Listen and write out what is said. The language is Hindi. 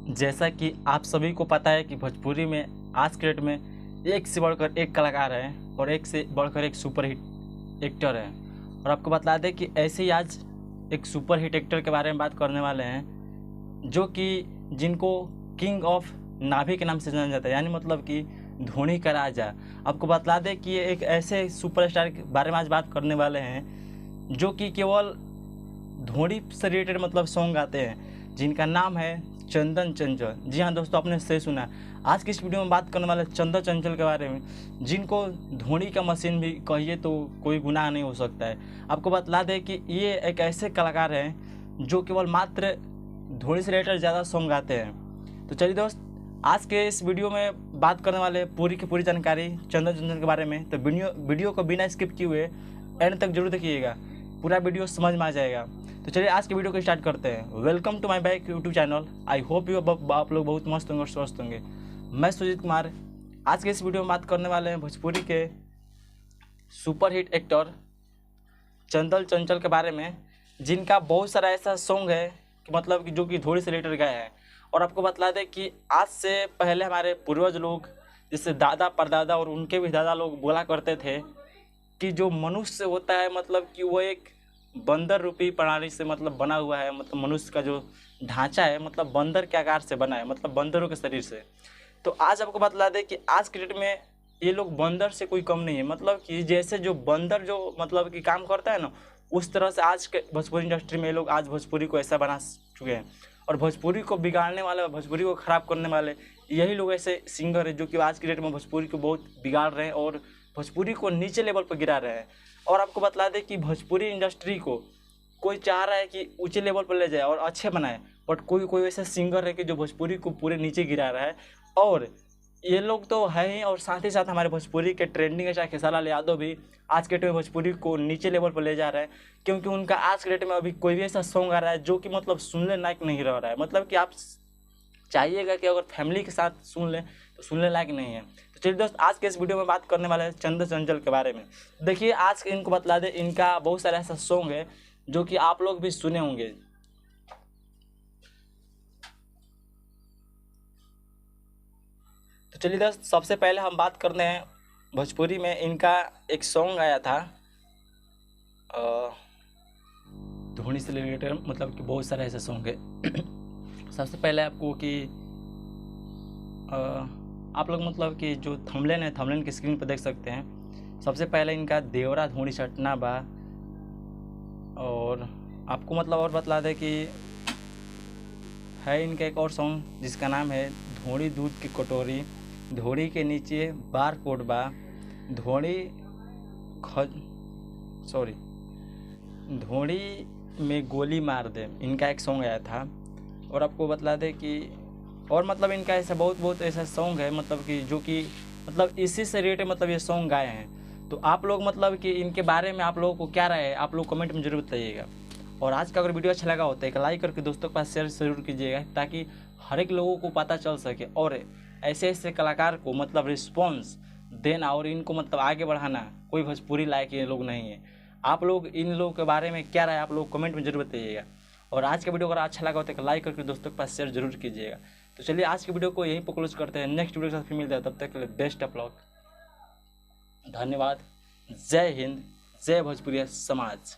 जैसा कि आप सभी को पता है कि भोजपुरी में आज के डेट में एक से बढ़कर एक कलाकार है और एक से बढ़कर एक सुपरहिट एक्टर है। और आपको बता दें कि ऐसे ही आज एक सुपरहिट एक्टर के बारे में बात करने वाले हैं, जो कि जिनको किंग ऑफ नाभि के नाम से जाना जाता है, यानी मतलब कि धोनी का राजा। आपको बता दें कि ये एक ऐसे सुपरस्टार के बारे में आज बात करने वाले हैं जो कि केवल धोनी से रिलेटेड मतलब सॉन्ग गाते हैं, जिनका नाम है चंदन चंचल। जी हाँ दोस्तों, आपने सही सुना। आज की इस वीडियो में बात करने वाले चंदन चंचल के बारे में, जिनको धोनी का मशीन भी कहिए तो कोई गुनाह नहीं हो सकता है। आपको बता दें कि ये एक ऐसे कलाकार हैं जो केवल मात्र धोनी से रिलेटेड ज़्यादा सॉन्ग गाते हैं। तो चलिए दोस्त, आज के इस वीडियो में बात करने वाले पूरी की पूरी जानकारी चंदन चंचल के बारे में। तो वीडियो को बिना स्किप किए हुए एंड तक जरूर देखिएगा, पूरा वीडियो समझ में आ जाएगा। तो चलिए आज की वीडियो को स्टार्ट करते हैं। Welcome to my back YouTube channel. I hope आप लोग बहुत मस्त होंगे और स्वस्थ होंगे। मैं सुजीत कुमार। आज के इस वीडियो में बात करने वाले हैं भोजपुरी के सुपरहिट एक्टर चंदन चंचल के बारे में, जिनका बहुत सारा ऐसा सॉन्ग है कि मतलब कि जो कि धोनी से रिलेटेड गए हैं। और आपको बता दें कि आज से पहले हमारे पूर्वज लोग, जैसे दादा परदादा और उनके भी दादा लोग बोला करते थे कि जो मनुष्य होता है मतलब कि वो एक बंदर रूपी प्रणाली से मतलब बना हुआ है। मतलब मनुष्य का जो ढांचा है मतलब बंदर के आकार से बना है, मतलब बंदरों के शरीर से। तो आज आपको बता दें कि आज के डेट में ये लोग बंदर से कोई कम नहीं है। मतलब कि जैसे जो बंदर जो मतलब कि काम करता है ना, उस तरह से आज के भोजपुरी इंडस्ट्री में ये लोग आज भोजपुरी को ऐसा बना चुके हैं। और भोजपुरी को बिगाड़ने वाले, भोजपुरी को ख़राब करने वाले यही लोग ऐसे सिंगर हैं जो कि आज की डेट में भोजपुरी को बहुत बिगाड़ रहे हैं और भोजपुरी को नीचे लेवल पर गिरा रहे हैं। और आपको बता दें कि भोजपुरी इंडस्ट्री को कोई चाह रहा है कि ऊंचे लेवल पर ले जाए और अच्छे बनाए, बट कोई ऐसा सिंगर है कि जो भोजपुरी को पूरे नीचे गिरा रहा है। और ये लोग तो है ही, और साथ ही साथ हमारे भोजपुरी के ट्रेंडिंग है, चाहे खेसारी लाल यादव भी आज के डेट में भोजपुरी को नीचे लेवल पर ले जा रहा है, क्योंकि उनका आज के डेट में अभी कोई भी ऐसा सॉन्ग आ रहा है जो कि मतलब सुनने लायक नहीं रह रहा है। मतलब कि आप चाहिएगा कि अगर फैमिली के साथ सुन लें तो सुनने लायक नहीं है। तो चलिए दोस्त, आज के इस वीडियो में बात करने वाले हैं चंदन चंचल के बारे में। देखिए, आज इनको बतला दें, इनका बहुत सारा ऐसा सॉन्ग है जो कि आप लोग भी सुने होंगे। तो चलिए दोस्त, सबसे पहले हम बात करते हैं भोजपुरी में इनका एक सॉन्ग आया था धोनी से रिलेटेड, मतलब कि बहुत सारा ऐसा सॉन्ग है। सबसे पहले आपको कि आप लोग मतलब कि जो थंबनेल है, थंबनेल की स्क्रीन पर देख सकते हैं। सबसे पहले इनका देवरा धोनी सटना बा। और आपको मतलब और बतला दें कि है इनका एक और सॉन्ग जिसका नाम है धोनी दूध की कटोरी, धोनी के नीचे बार कोड बा, धोनी धोनी में गोली मार दे, इनका एक सॉन्ग आया था। और आपको बतला दें कि और मतलब इनका ऐसा बहुत ऐसा सॉन्ग है मतलब कि जो कि मतलब इसी से रिलेटेड मतलब ये सॉन्ग गाए हैं। तो आप लोग मतलब कि इनके बारे में आप लोगों को क्या राय है, आप लोग कमेंट में जरूर बताइएगा। और आज का अगर वीडियो अच्छा लगा हो तो एक लाइक करके दोस्तों के पास शेयर जरूर कीजिएगा, ताकि हर एक लोगों को पता चल सके और ऐसे ऐसे कलाकार को मतलब रिस्पॉन्स देना और इनको मतलब आगे बढ़ाना। कोई भोजपुरी लायक ये लोग नहीं है। आप लोग इन लोगों के बारे में क्या राय, आप लोग कमेंट में जरूर बताइएगा। और आज का वीडियो अगर अच्छा लगा हो तो एक लाइक करके दोस्तों के पास शेयर जरूर कीजिएगा। तो चलिए आज की वीडियो को यहीं पर क्लोज करते हैं। नेक्स्ट वीडियो के साथ फिर मिलते हैं, तब तक के लिए बेस्ट ऑफ लक। धन्यवाद। जय हिंद, जय भोजपुरिया समाज।